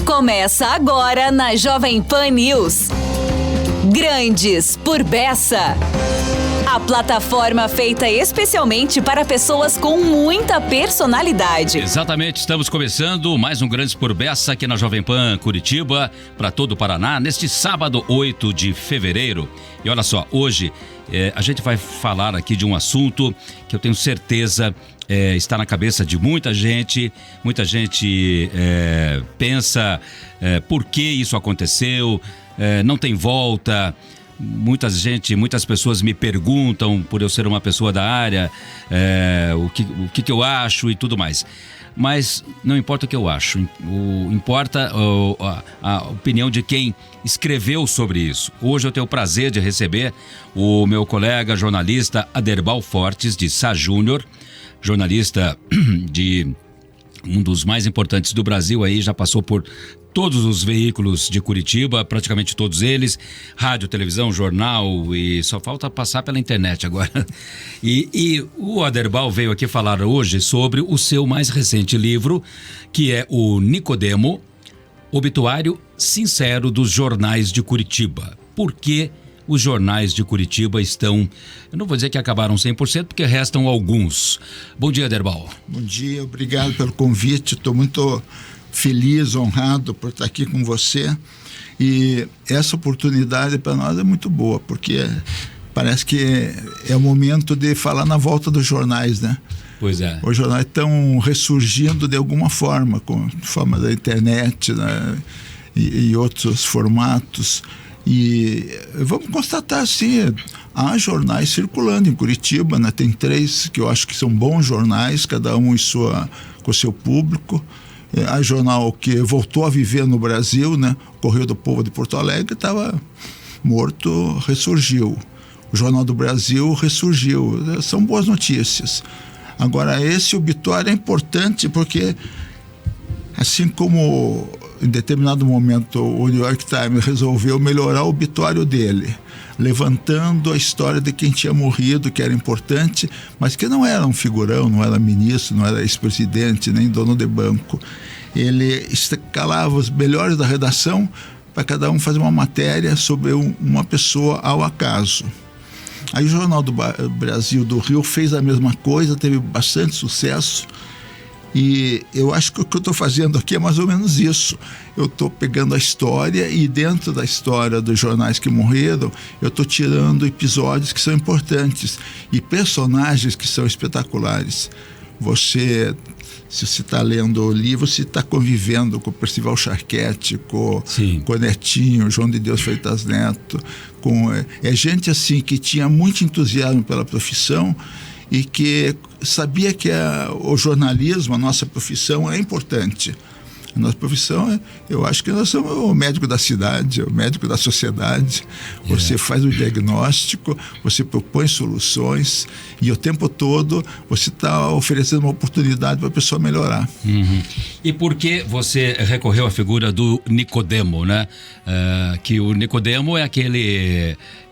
Começa agora na Jovem Pan News. Grandes por Bessa. A plataforma feita especialmente para pessoas com muita personalidade. Exatamente, estamos começando mais um Grandes por Bessa aqui na Jovem Pan Curitiba, para todo o Paraná, neste sábado 8 de fevereiro. E olha só, hoje a gente vai falar aqui de um assunto que eu tenho certeza está na cabeça de muita gente. Muita gente pensa por que isso aconteceu, não tem volta. Muitas pessoas me perguntam, por eu ser uma pessoa da área, o que eu acho e tudo mais. Mas não importa o que eu acho, importa a opinião de quem escreveu sobre isso. Hoje eu tenho o prazer de receber o meu colega jornalista Aderbal Fortes, de Sá Júnior, jornalista de um dos mais importantes do Brasil, aí já passou por todos os veículos de Curitiba, praticamente todos eles, rádio, televisão, jornal, e só falta passar pela internet agora. E o Aderbal veio aqui falar hoje sobre o seu mais recente livro, que é o Nicodemo, Obituário Sincero dos Jornais de Curitiba. Por que os jornais de Curitiba estão, eu não vou dizer que acabaram 100%, porque restam alguns. Bom dia, Aderbal. Bom dia, obrigado pelo convite, estou muito feliz, honrado por estar aqui com você, e essa oportunidade para nós é muito boa, porque parece que é o momento de falar na volta dos jornais, né? Pois é. Os jornais estão ressurgindo de alguma forma, com forma da internet, né? e outros formatos, e vamos constatar assim, há jornais circulando em Curitiba, né? Tem 3 que eu acho que são bons jornais, cada um com o seu público. Há jornal que voltou a viver no Brasil, né? O Correio do Povo de Porto Alegre estava morto, ressurgiu. O Jornal do Brasil ressurgiu. São boas notícias. Agora, esse obituário é importante porque, assim como em determinado momento o New York Times resolveu melhorar o obituário dele, levantando a história de quem tinha morrido, que era importante, mas que não era um figurão, não era ministro, não era ex-presidente, nem dono de banco. Ele escalava os melhores da redação para cada um fazer uma matéria sobre uma pessoa ao acaso. Aí o Jornal do Brasil do Rio fez a mesma coisa, teve bastante sucesso. E eu acho que o que eu estou fazendo aqui é mais ou menos isso. Eu estou pegando a história e dentro da história dos jornais que morreram, eu estou tirando episódios que são importantes e personagens que são espetaculares. Se você está lendo o livro, você está convivendo com o Percival Charquete, com o Netinho, João de Deus Freitas Neto, é gente assim que tinha muito entusiasmo pela profissão e que sabia que o jornalismo, a nossa profissão, é importante. A nossa profissão, eu acho que nós somos o médico da cidade, o médico da sociedade. Você faz o diagnóstico, você propõe soluções e o tempo todo você está oferecendo uma oportunidade para a pessoa melhorar. Uhum. E por que você recorreu à figura do Nicodemo, né? Que o Nicodemo é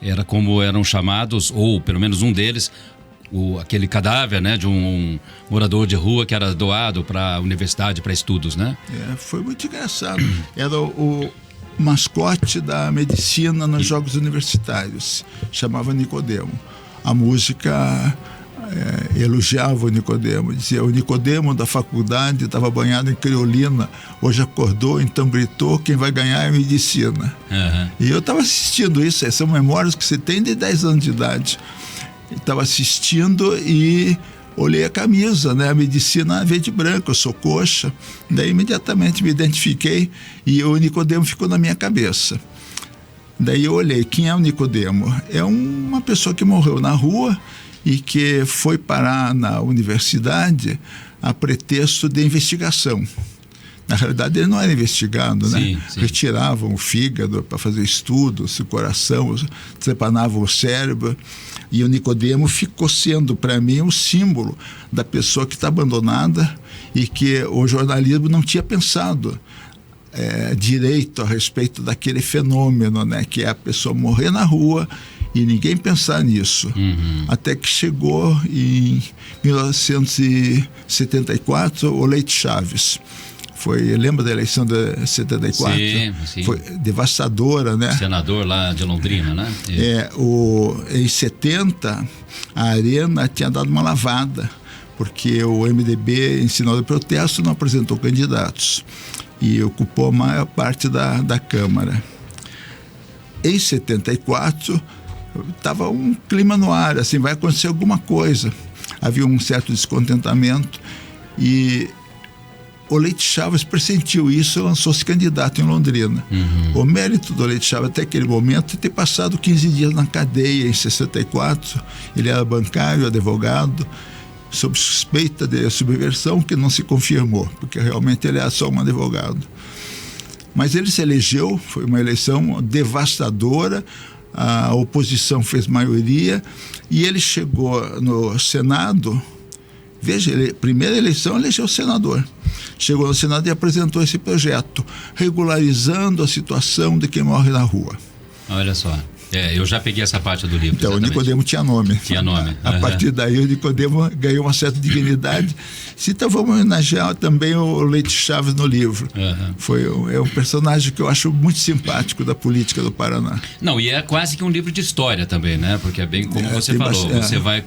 era como eram chamados, ou pelo menos um deles, aquele cadáver, né, de um morador de rua que era doado para a universidade, para estudos, né? Foi muito engraçado. Era o mascote da medicina nos Jogos Universitários. Chamava Nicodemo. A música elogiava o Nicodemo. Dizia, o Nicodemo da faculdade estava banhado em criolina, hoje acordou, então gritou, quem vai ganhar é medicina. Uhum. E eu estava assistindo isso, são memórias que você tem de 10 anos de idade. Estava assistindo e olhei a camisa, né? A medicina verde e branco, eu sou coxa. Daí imediatamente me identifiquei e o Nicodemo ficou na minha cabeça. Daí eu olhei, quem é o Nicodemo? É uma pessoa que morreu na rua e que foi parar na universidade a pretexto de investigação. Na realidade, ele não era investigado, né? Sim. Retiravam o fígado para fazer estudos, o coração, trepanavam o cérebro. E o Nicodemo ficou sendo, para mim, um símbolo da pessoa que está abandonada e que o jornalismo não tinha pensado direito a respeito daquele fenômeno, né? Que é a pessoa morrer na rua e ninguém pensar nisso. Uhum. Até que chegou em 1974 o Leite Chaves. lembra da eleição de 74? Sim. Foi devastadora, né? Senador lá de Londrina, né? Em 70, a Arena tinha dado uma lavada, porque o MDB, em sinal de protesto, não apresentou candidatos e ocupou a maior parte da Câmara. Em 74, estava um clima no ar, assim, vai acontecer alguma coisa. Havia um certo descontentamento e o Leite Chaves pressentiu isso e lançou-se candidato em Londrina. O mérito do Leite Chaves até aquele momento é ter passado 15 dias na cadeia em 64. Ele era bancário, advogado, sob suspeita de subversão, que não se confirmou, porque realmente ele era só um advogado. Mas ele se elegeu, foi uma eleição devastadora, a oposição fez maioria e ele chegou no Senado. Veja, primeira eleição elegeu senador. Chegou no Senado e apresentou esse projeto, regularizando a situação de quem morre na rua. Olha só. Eu já peguei essa parte do livro. Então, exatamente. o Nicodemo tinha nome. Tinha nome. A partir daí, o Nicodemo ganhou uma certa dignidade. Então, vamos homenagear também o Leite Chaves no livro. É um personagem que eu acho muito simpático da política do Paraná. Não, e é quase que um livro de história também, né? Porque é bem como você falou. Você vai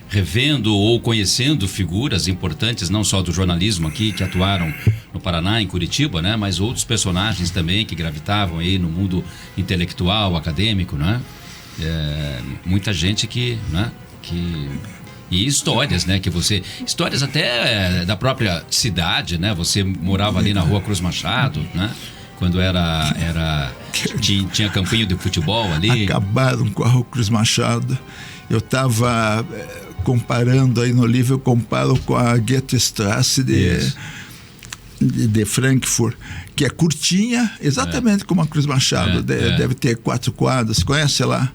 revendo ou conhecendo figuras importantes, não só do jornalismo aqui, que atuaram no Paraná, em Curitiba, né? Mas outros personagens também que gravitavam aí no mundo intelectual, acadêmico, né? Muita gente né? E histórias, né? Histórias até da própria cidade, né? Você morava ali na Rua Cruz Machado, né? Quando tinha campinho de futebol ali. Acabaram com a Rua Cruz Machado. Eu estava comparando aí no livro, eu comparo com a Goethestrasse de Frankfurt, que é curtinha, exatamente como a Cruz Machado. Deve ter 4 quadras. Conhece lá?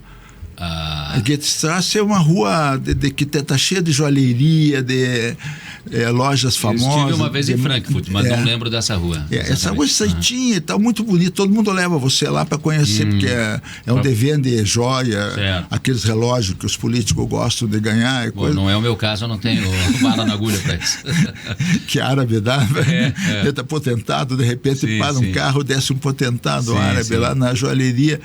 A Goethestrasse é uma rua que está cheia de joalheria, de lojas famosas. Eu estive uma vez em Frankfurt, mas não lembro dessa rua. Essa rua estreitinha e tal, muito bonita. Todo mundo leva você lá para conhecer, porque é onde vende joia, aqueles relógios que os políticos gostam de ganhar. Bom, não é o meu caso, eu não tenho bala na agulha para isso. Que árabe dá, ele está potentado, de repente para um carro, desce um potentado árabe lá na joalheria.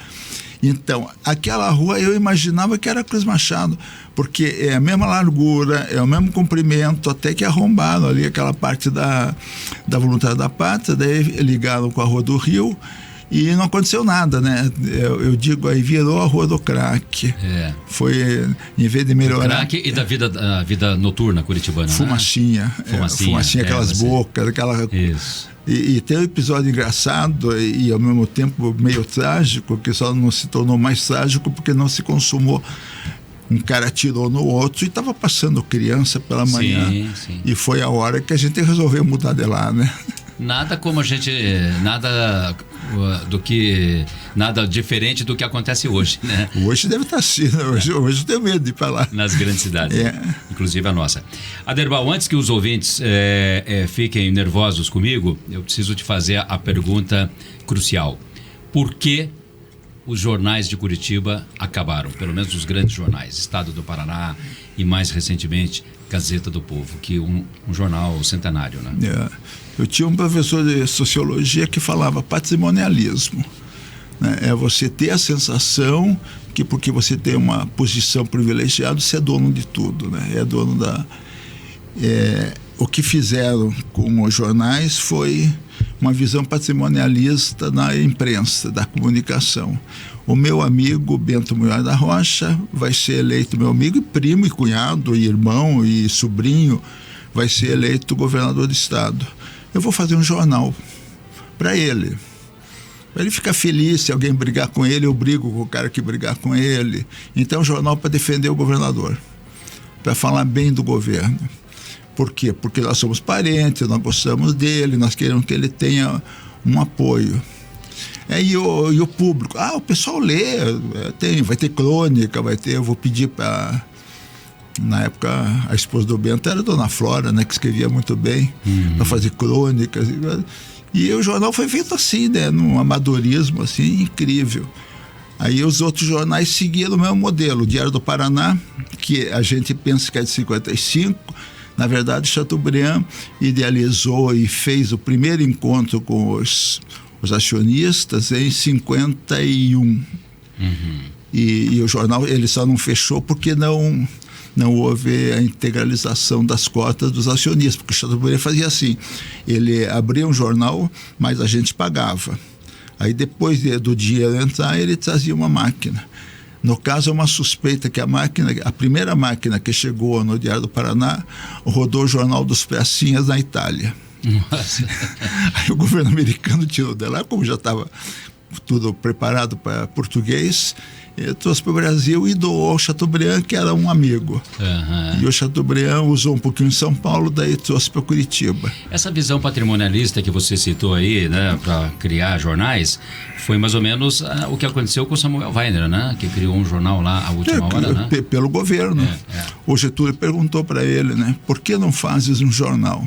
Então, aquela rua eu imaginava que era Cruz Machado, porque é a mesma largura, é o mesmo comprimento, até que arrombaram ali aquela parte da Voluntária da Pátria, daí ligaram com a Rua do Rio e não aconteceu nada, né? Eu digo, aí virou a Rua do Crack. Foi, em vez de melhorar... Crack e da vida noturna curitibana, fumacinha, né? Fumacinha, aquelas bocas, aquela... Isso. E tem um episódio engraçado e ao mesmo tempo meio trágico, que só não se tornou mais trágico porque não se consumou. Um cara atirou no outro e estava passando criança pela manhã. E foi a hora que a gente resolveu mudar de lá, né? Nada como a gente... Nada diferente do que acontece hoje, né? Hoje deve estar assim, né? Hoje eu tenho medo de ir para lá. Nas grandes cidades, inclusive a nossa. Aderbal, antes que os ouvintes fiquem nervosos comigo, eu preciso te fazer a pergunta crucial. Por que os jornais de Curitiba acabaram? Pelo menos os grandes jornais, Estado do Paraná e mais recentemente Gazeta do Povo, que um jornal centenário, né? Eu tinha um professor de sociologia que falava patrimonialismo, né? É você ter a sensação que porque você tem uma posição privilegiada, você é dono de tudo, né? É dono o que fizeram com os jornais foi uma visão patrimonialista na imprensa, da comunicação. O meu amigo Bento Munhoz da Rocha vai ser eleito, meu amigo e primo e cunhado e irmão e sobrinho, vai ser eleito governador do estado. Eu vou fazer um jornal para ele ficar feliz. Se alguém brigar com ele, eu brigo com o cara que brigar com ele. Então, um jornal para defender o governador, para falar bem do governo. Por quê? Porque nós somos parentes, nós gostamos dele, nós queremos que ele tenha um apoio. E o público, o pessoal lê, vai ter crônica, eu vou pedir para... Na época, a esposa do Bento era a Dona Flora, né, que escrevia muito bem, para fazer crônicas. E o jornal foi feito assim, né, num amadorismo assim, incrível. Aí os outros jornais seguiram o mesmo modelo. O Diário do Paraná, que a gente pensa que é de 55, Na verdade, Chateaubriand idealizou e fez o primeiro encontro com os acionistas em 51. E o jornal ele só não fechou porque não houve a integralização das cotas dos acionistas, porque o Chateaubriand fazia assim, ele abria um jornal, mas a gente pagava. Aí depois do dinheiro entrar, ele trazia uma máquina. No caso, é uma suspeita que a primeira máquina que chegou no Diário do Paraná rodou o Jornal dos Pracinhas na Itália. Nossa. Aí o governo americano tirou dela, como já estava tudo preparado para português, ele trouxe para o Brasil e doou ao Chateaubriand, que era um amigo. E o Chateaubriand usou um pouquinho em São Paulo, daí trouxe para Curitiba. Essa visão patrimonialista que você citou aí, né, para criar jornais, foi mais ou menos o que aconteceu com o Samuel Weiner, né, que criou um jornal lá à última hora, né? Pelo governo. O Getúlio perguntou para ele, né, por que não fazes um jornal?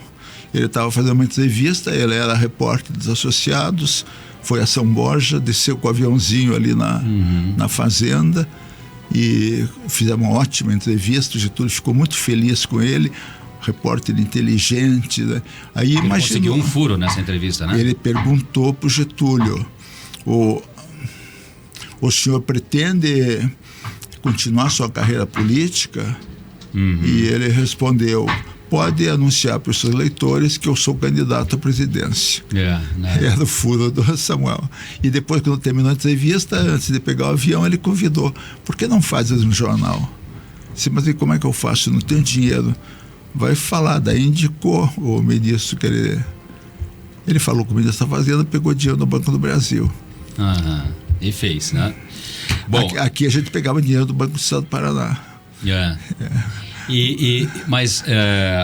Ele estava fazendo uma entrevista, ele era repórter dos Associados, foi a São Borja, desceu com o aviãozinho ali na fazenda e fizemos uma ótima entrevista. O Getúlio ficou muito feliz com ele, repórter inteligente, né? Aí ele conseguiu um furo nessa entrevista, né? Ele perguntou para o Getúlio, o senhor pretende continuar sua carreira política? E ele respondeu, pode anunciar para os seus leitores que eu sou candidato à presidência. Era o furo do Samuel. E depois, quando terminou a entrevista, antes de pegar o avião, ele convidou, por que não fazes um jornal? Disse, mas como é que eu faço? Eu não tenho dinheiro. Vai falar. Daí indicou o ministro que ele falou com o ministro da Fazenda, pegou dinheiro no Banco do Brasil. E fez, né? Bom, aqui a gente pegava dinheiro do Banco do Estado do Paraná. Mas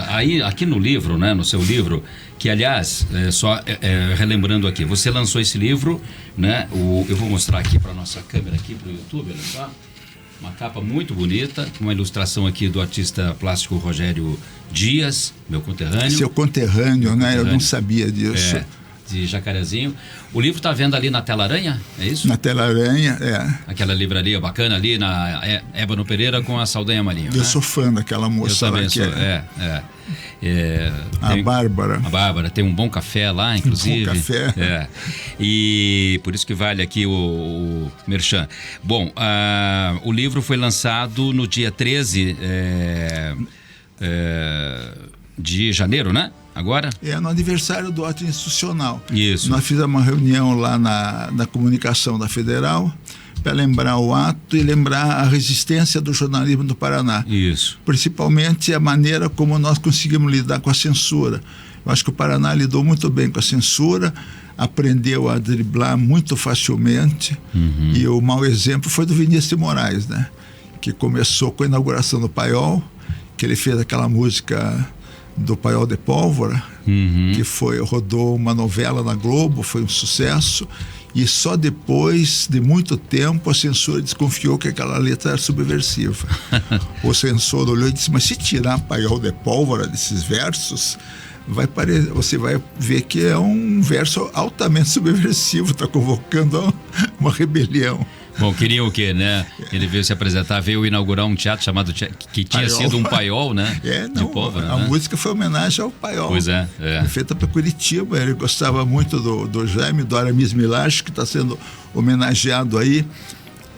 aí, aqui no livro, né, no seu livro, que aliás, relembrando aqui, você lançou esse livro, né? Eu vou mostrar aqui para nossa câmera aqui para o YouTube, olha só, uma capa muito bonita, uma ilustração aqui do artista plástico Rogério Dias, meu conterrâneo. Seu conterrâneo, né? Eu não sabia disso. De Jacarezinho. O livro está vendo ali na Tela-Aranha, é isso? Na Tela-Aranha, Aquela livraria bacana ali na Ébano Pereira com a Saldanha Marinho. Eu sou fã daquela moça. Eu também sou, a Bárbara. A Bárbara, tem um bom café lá, inclusive. Um bom café. E por isso que vale aqui o merchan. Bom, o livro foi lançado no dia 13 de janeiro, né? Agora? No aniversário do ato institucional. Isso. Nós fizemos uma reunião lá na comunicação da Federal para lembrar o ato e lembrar a resistência do jornalismo do Paraná. Isso. Principalmente a maneira como nós conseguimos lidar com a censura. Eu acho que o Paraná lidou muito bem com a censura, aprendeu a driblar muito facilmente. E o mau exemplo foi do Vinícius de Moraes, né? Que começou com a inauguração do Paiol, que ele fez aquela música do Paiol de Pólvora, que rodou uma novela na Globo, foi um sucesso, e só depois de muito tempo a censura desconfiou que aquela letra era subversiva. O censor olhou e disse, mas se tirar Paiol de Pólvora desses versos, você vai ver que é um verso altamente subversivo, está convocando uma rebelião. Bom, queria o quê, né? Ele veio se apresentar, veio inaugurar um teatro chamado que tinha sido um paiol, né? De pólvora, a música foi homenagem ao Paiol. Pois é. Feita para Curitiba. Ele gostava muito do Jaime, do Aramis Milach, que está sendo homenageado aí.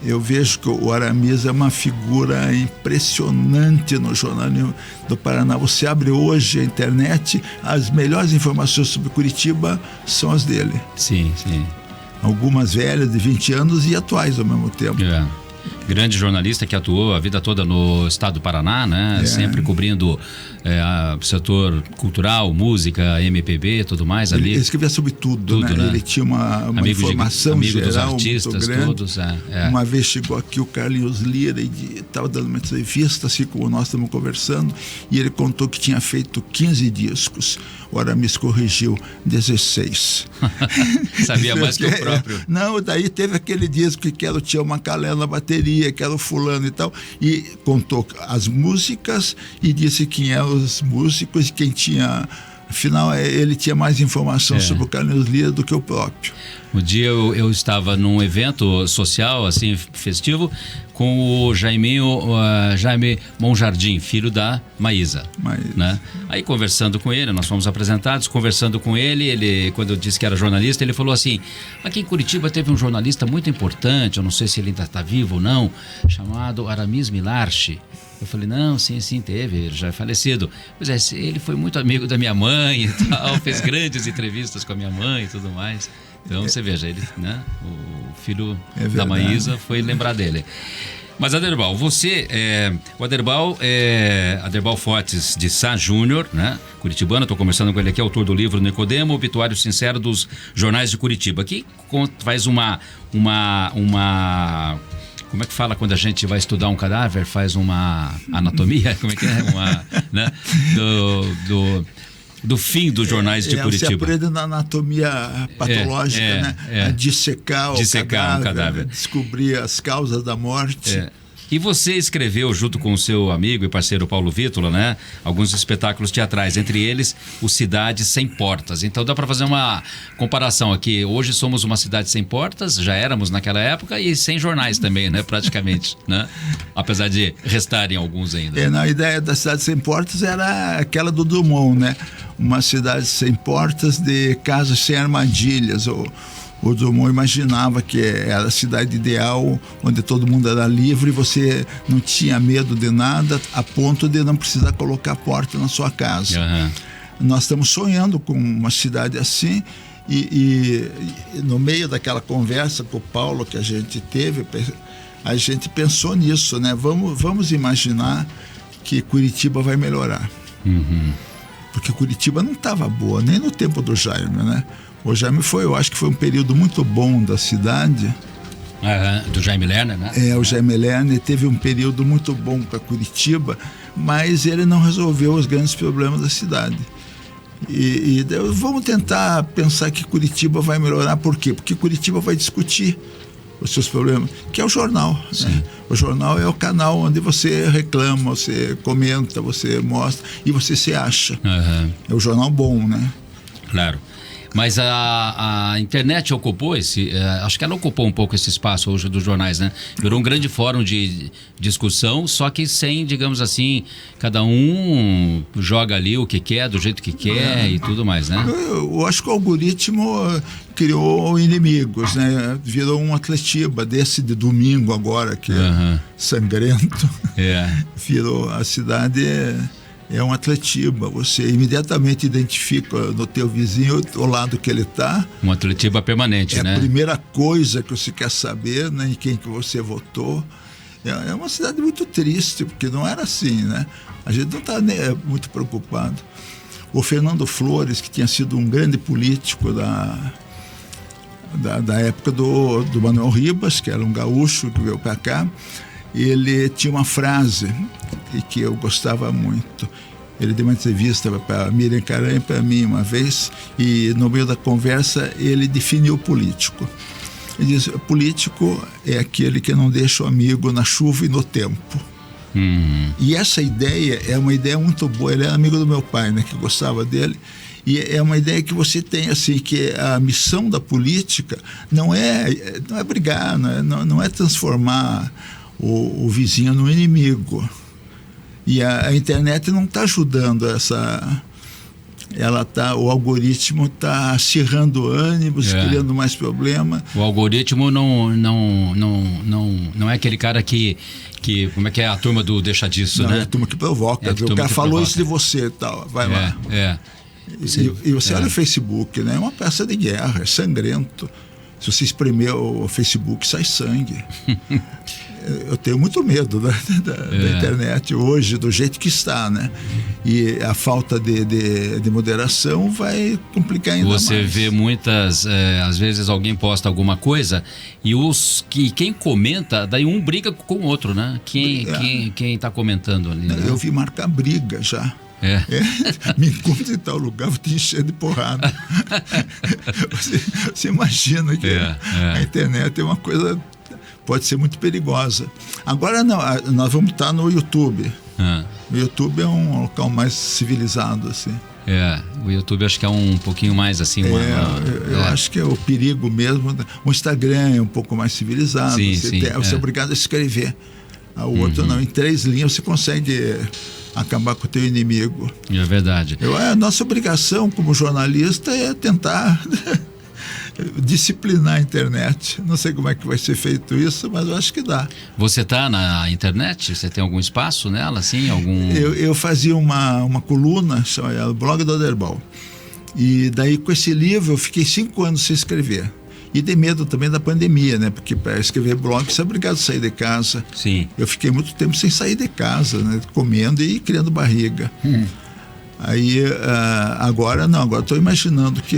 Eu vejo que o Aramis é uma figura impressionante no jornalismo do Paraná. Você abre hoje a internet, as melhores informações sobre Curitiba são as dele. Sim. Algumas velhas de 20 anos e atuais ao mesmo tempo. Grande jornalista que atuou a vida toda no estado do Paraná, né? Sempre cobrindo o setor cultural, música, MPB, tudo mais ali. Ele escrevia sobre tudo, né? Ele tinha uma informação geral dos artistas, muito grande. Todos. Uma vez chegou aqui o Carlinhos Lira e estava dando uma entrevista, assim como nós estamos conversando, e ele contou que tinha feito 15 discos. O Aramis corrigiu 16. Sabia mais que o próprio. Não, daí teve aquele disco que era o Tião Macalé na bateria, que era o fulano e tal, e contou as músicas e disse quem eram os músicos, quem tinha Afinal, ele tinha mais informação sobre o Carlinhos Lira do que o próprio. Um dia eu estava num evento social, assim, festivo, com o Jaime Monjardim, filho da Maísa. Né? Aí conversando com ele, nós fomos apresentados, conversando com ele, quando eu disse que era jornalista, ele falou assim: aqui em Curitiba teve um jornalista muito importante, eu não sei se ele ainda está vivo ou não, chamado Aramis Milarchi. Eu falei, não, sim, teve, ele já é falecido. Pois é, ele foi muito amigo da minha mãe e tal, fez grandes entrevistas com a minha mãe e tudo mais. Então você veja, ele, né, o filho da Maísa foi lembrar dele. Mas Aderbal, o Aderbal Fortes de Sá Júnior, né, curitibano, estou conversando com ele aqui, autor do livro Nicodemo, Obituário Sincero dos Jornais de Curitiba, que faz uma como é que fala quando a gente vai estudar um cadáver? Faz uma anatomia? Como é que é? Né? Do fim dos jornais de Curitiba. Você aprende na anatomia patológica, né? A dissecar o cadáver. Descobrir as causas da morte. E você escreveu, junto com o seu amigo e parceiro Paulo Vítola, né, alguns espetáculos teatrais, entre eles o Cidade Sem Portas. Então dá para fazer uma comparação aqui. Hoje somos uma cidade sem portas, já éramos naquela época, e sem jornais também, né, praticamente, né? Apesar de restarem alguns ainda. A ideia da Cidade Sem Portas era aquela do Drummond, né? Uma cidade sem portas, de casas sem armadilhas. O Drummond imaginava que era a cidade ideal, onde todo mundo era livre, você não tinha medo de nada, a ponto de não precisar colocar porta na sua casa. Nós estamos sonhando com uma cidade assim, e no meio daquela conversa com o Paulo que a gente teve, a gente pensou nisso, né? Vamos imaginar que Curitiba vai melhorar. Porque Curitiba não estava boa, nem no tempo do Jaime, né? O Jaime eu acho que foi um período muito bom da cidade. Do Jaime Lerner, né? O Jaime Lerner teve um período muito bom para Curitiba, mas ele não resolveu os grandes problemas da cidade. E vamos tentar pensar que Curitiba vai melhorar. Por quê? Porque Curitiba vai discutir os seus problemas, que é o jornal, né? O jornal é o canal onde você reclama, você comenta, você mostra e você se acha. É o jornal bom, né? Claro. Mas a internet ocupou acho que ela ocupou um pouco esse espaço hoje dos jornais, né? Virou um grande fórum de discussão, só que sem, digamos assim, cada um joga ali o que quer, do jeito que quer e tudo mais, né? Eu acho que o algoritmo criou inimigos, né? Virou um Atletiba desse de domingo agora, que é sangrento. Virou a cidade... É um Atletiba, você imediatamente identifica no teu vizinho o lado que ele está. Um Atletiba permanente, né? É a primeira coisa que você quer saber, né, em quem que você votou. É uma cidade muito triste, porque não era assim, né? A gente não está muito preocupado. O Fernando Flores, que tinha sido um grande político da época do Manuel Ribas, que era um gaúcho que veio para cá, ele tinha uma frase que eu gostava muito. Ele deu uma entrevista para Miriam Caranha e para mim uma vez, e no meio da conversa ele definiu o político. Ele diz: político é aquele que não deixa o amigo na chuva e no tempo. E essa ideia é uma ideia muito boa. Ele era amigo do meu pai, né, que gostava dele. E é uma ideia que você tem, assim, que a missão da política não é brigar, não é transformar o vizinho no inimigo. E a internet não está ajudando o algoritmo está acirrando ânimos, criando mais problema. O algoritmo não é aquele cara que como é que é a turma do deixa disso, não, né? É a turma que provoca. O cara falou isso de você e tal, vai lá. E você olha o Facebook, né? É uma peça de guerra, é sangrento. Se você espremer o Facebook, sai sangue. Eu tenho muito medo da internet hoje, do jeito que está, né? E a falta de moderação vai complicar ainda mais. Você vê muitas, às vezes alguém posta alguma coisa e quem comenta, daí um briga com o outro, né? Quem está comentando ali, né? Eu vi marcar briga já. Me encontra em tal lugar, vou te encher de porrada. Você imagina que a internet é uma coisa, pode ser muito perigosa. Agora não, nós vamos estar no YouTube. O YouTube é um local mais civilizado, assim. O YouTube acho que é um pouquinho mais assim. Eu acho que é o perigo mesmo. O Instagram é um pouco mais civilizado. Você é obrigado a escrever. O outro não. Em 3 linhas você consegue acabar com o teu inimigo. É verdade. A nossa obrigação como jornalista é tentar disciplinar a internet. Não sei como é que vai ser feito isso, mas eu acho que dá. Você está na internet? Você tem algum espaço nela, assim? Eu fazia uma coluna, chamada Blog do Aderbal. E daí, com esse livro, eu fiquei 5 anos sem escrever. E de medo também da pandemia, né? Porque para escrever blog, você é obrigado a sair de casa. Sim. Eu fiquei muito tempo sem sair de casa, né? Comendo e criando barriga. Aí, agora não. Agora estou imaginando que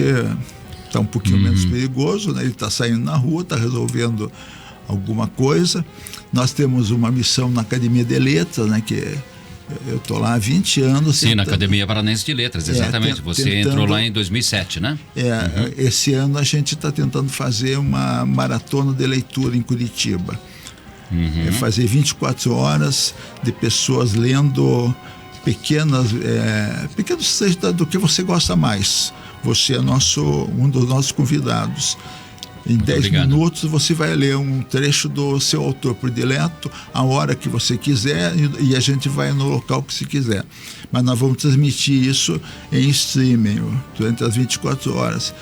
está um pouquinho menos perigoso, né? Ele está saindo na rua, está resolvendo alguma coisa. Nós temos uma missão na Academia de Letras, né? Que eu estou lá há 20 anos. Sim, na Academia Paranaense de Letras, exatamente. Você entrou lá em 2007, né? Esse ano a gente está tentando fazer uma maratona de leitura em Curitiba. Fazer 24 horas de pessoas lendo pequenos trechos do que você gosta mais. Você é um dos nossos convidados. Em 10 minutos você vai ler um trecho do seu autor predileto, a hora que você quiser, e a gente vai no local que você quiser. Mas nós vamos transmitir isso em streaming durante as 24 horas.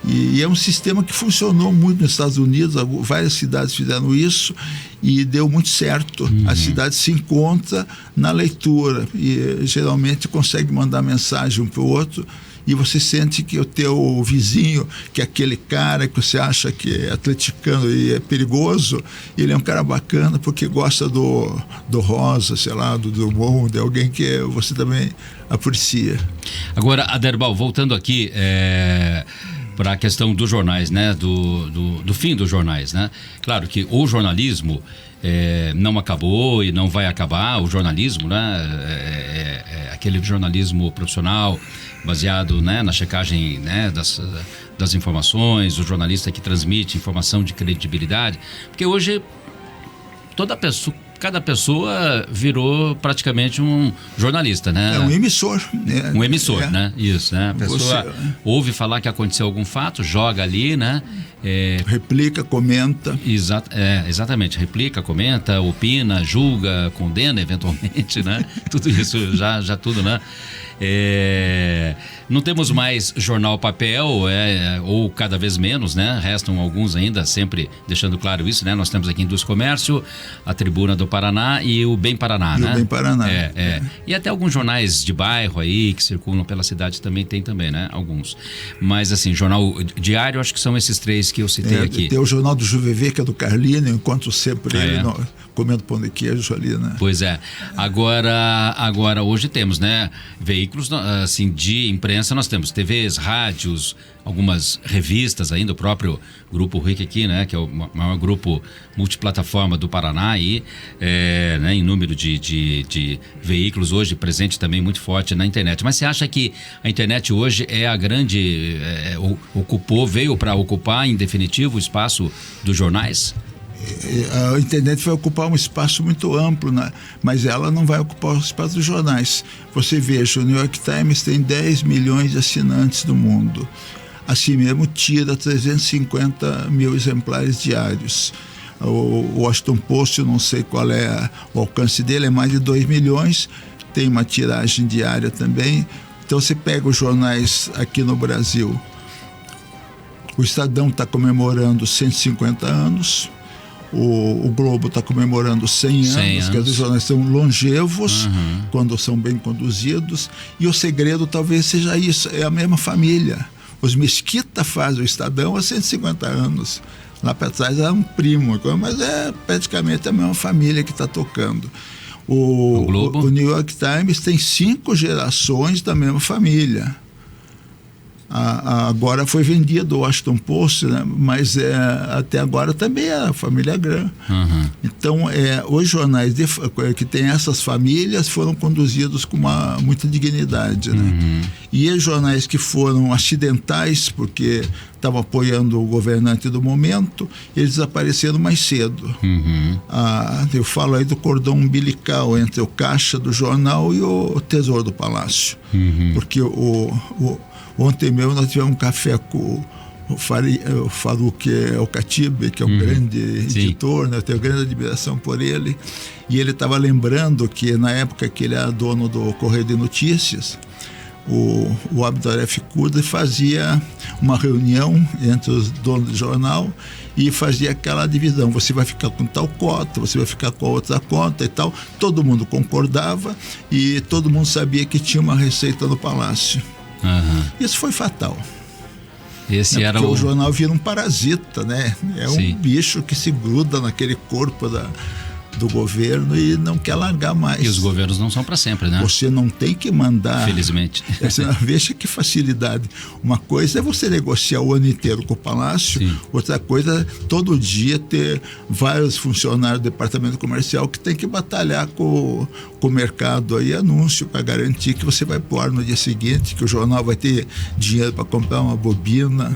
E é um sistema que funcionou muito nos Estados Unidos, várias cidades fizeram isso e deu muito certo. A cidade se encontra na leitura e geralmente consegue mandar mensagem um para o outro. E você sente que o teu vizinho, que é aquele cara que você acha que é atleticano e é perigoso, ele é um cara bacana porque gosta do rosa, sei lá, do bom, de alguém que você também aprecia. Agora, Aderbal, voltando aqui para a questão dos jornais, né? Do fim dos jornais, né? Claro que o jornalismo não acabou e não vai acabar. O jornalismo, né? Aquele jornalismo profissional baseado, né, na checagem, né, das informações, o jornalista que transmite informação de credibilidade, porque hoje cada pessoa virou praticamente um jornalista, né? Um emissor. Um emissor, né? Isso, né? A pessoa ouve falar que aconteceu algum fato, joga ali, né? Replica, comenta. Exatamente. Replica, comenta, opina, julga, condena eventualmente, né? Tudo isso, já tudo, né? Não temos mais jornal papel, ou cada vez menos, né? Restam alguns ainda, sempre deixando claro isso, né? Nós temos aqui Indústria e Comércio, a Tribuna do Paraná e o Bem Paraná, né? O Bem Paraná. E até alguns jornais de bairro aí que circulam pela cidade também tem também, né? Alguns. Mas assim, jornal diário, acho que são esses 3 que eu citei aqui. Tem o jornal do Juvevê, que é do Carlino, eu encontro sempre ele comendo pão de queijo ali, né? Pois é. Agora hoje temos, né? Veículos, assim, de imprensa, nós temos TVs, rádios, algumas revistas ainda, o próprio Grupo RIC aqui, né? Que é o maior grupo multiplataforma do Paraná aí, né, em número de veículos hoje, presente também muito forte na internet. Mas você acha que a internet hoje é a grande, veio para ocupar em definitivo o espaço dos jornais? A internet vai ocupar um espaço muito amplo, né? Mas ela não vai ocupar o espaço dos jornais. Você veja, o New York Times tem 10 milhões de assinantes no mundo. Assim mesmo, tira 350 mil exemplares diários. O Washington Post, eu não sei qual é o alcance dele, é mais de 2 milhões. Tem uma tiragem diária também. Então você pega os jornais aqui no Brasil. O Estadão está comemorando 150 anos. O Globo está comemorando 100 anos, que os jornais são longevos, quando são bem conduzidos. E o segredo talvez seja isso, é a mesma família. Os Mesquita fazem o Estadão há 150 anos. Lá para trás era um primo, mas é praticamente a mesma família que está tocando. O New York Times tem 5 gerações da mesma família. Agora foi vendido o Washington Post, né? Mas até agora também é a família Graham. Então, os jornais que têm essas famílias foram conduzidos com muita dignidade, né? E os jornais que foram acidentais, porque estavam apoiando o governante do momento, eles desapareceram mais cedo. Eu falo aí do cordão umbilical entre o caixa do jornal e o tesouro do palácio. Porque ontem mesmo nós tivemos um café com o Farouk El-Khatib, que é um grande editor, né? Eu tenho grande admiração por ele. E ele estava lembrando que na época que ele era dono do Correio de Notícias, o Abdurrahman Kuda fazia uma reunião entre os donos do jornal e fazia aquela divisão: você vai ficar com tal cota, você vai ficar com a outra cota e tal. Todo mundo concordava e todo mundo sabia que tinha uma receita no palácio. Isso foi fatal. Esse era o jornal vira um parasita, né? Um bicho que se gruda naquele corpo do governo e não quer largar mais. E os governos não são para sempre, né? Você não tem que mandar. Felizmente. Veja que facilidade. Uma coisa é você negociar o ano inteiro com o palácio, outra coisa é todo dia ter vários funcionários do departamento comercial que tem que batalhar com o mercado aí, anúncio para garantir que você vai pôr no dia seguinte, que o jornal vai ter dinheiro para comprar uma bobina.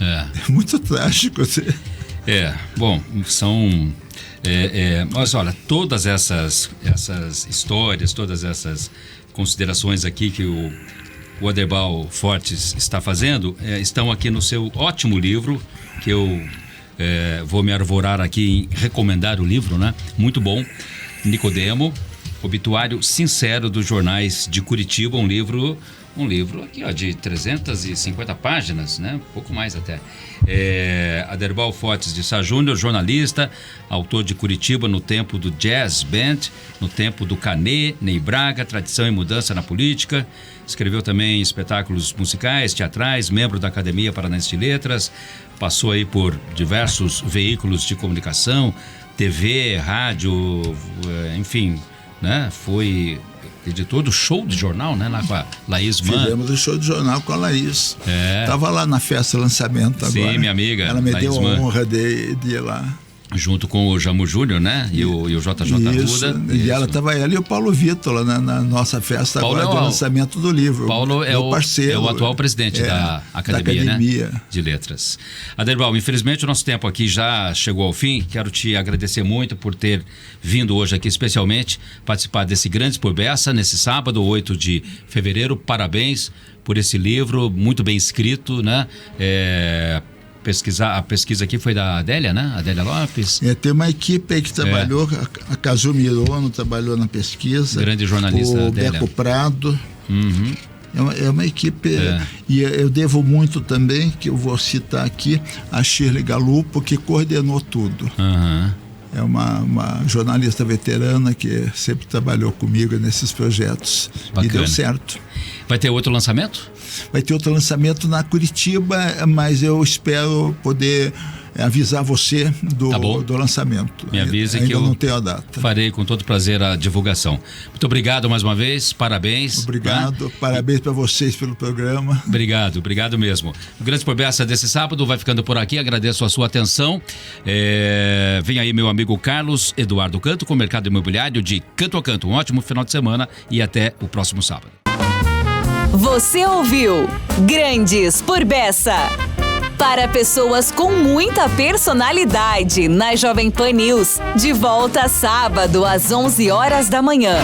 É muito trágico. Bom, são... mas olha, todas essas histórias, todas essas considerações aqui que o Aderbal Fortes está fazendo, estão aqui no seu ótimo livro, que eu vou me arvorar aqui em recomendar o livro, né? Muito bom. Nicodemo, Obituário Sincero dos Jornais de Curitiba, um livro aqui, ó, de 350 páginas, né? Um pouco mais até. Aderbal Fortes de Sá Júnior, jornalista, autor de Curitiba no tempo do Jazz Band, no tempo do Canê, Ney Braga, Tradição e Mudança na Política. Escreveu também espetáculos musicais, teatrais, membro da Academia Paranaense de Letras, passou aí por diversos veículos de comunicação, TV, rádio, enfim, né? Foi editor do Show de Jornal, né? Lá com a Laís Mann. Fizemos o Show de Jornal com a Laís. Estava lá na festa lançamento agora. Sim, minha amiga. Ela me Laís deu a Mann. honra de ir lá. Junto com o Jamu Júnior, né? E o JJ Arruda. E ela e o Paulo Vitor lá na nossa festa Paulo agora de lançamento do livro. Paulo é o parceiro. É o atual presidente da Academia, né? De Letras. Aderbal, infelizmente o nosso tempo aqui já chegou ao fim. Quero te agradecer muito por ter vindo hoje aqui, especialmente participar desse Grandes por Beça, nesse sábado, 8 de fevereiro. Parabéns por esse livro, muito bem escrito, né? A pesquisa aqui foi da Adélia, né? Adélia Lopes. Tem uma equipe aí que trabalhou, a Kazu Mirono trabalhou na pesquisa. Grande jornalista, o Adélia. Beco Prado. É uma equipe. E eu devo muito também, que eu vou citar aqui, a Shirley Galupo, que coordenou tudo. É uma jornalista veterana que sempre trabalhou comigo nesses projetos. Bacana. E deu certo. Vai ter outro lançamento? Vai ter outro lançamento na Curitiba, mas eu espero poder avisar você do lançamento. Me avise ainda que eu não tenho a data. Farei com todo prazer a divulgação. Muito obrigado mais uma vez, parabéns. Obrigado, parabéns para vocês pelo programa. Obrigado mesmo. O Grande por Beça desse sábado vai ficando por aqui, agradeço a sua atenção. Vem aí meu amigo Carlos Eduardo Canto com o Mercado Imobiliário de Canto a Canto. Um ótimo final de semana e até o próximo sábado. Você ouviu Grandes por Beça. Para pessoas com muita personalidade, na Jovem Pan News. De volta sábado às 11 horas da manhã.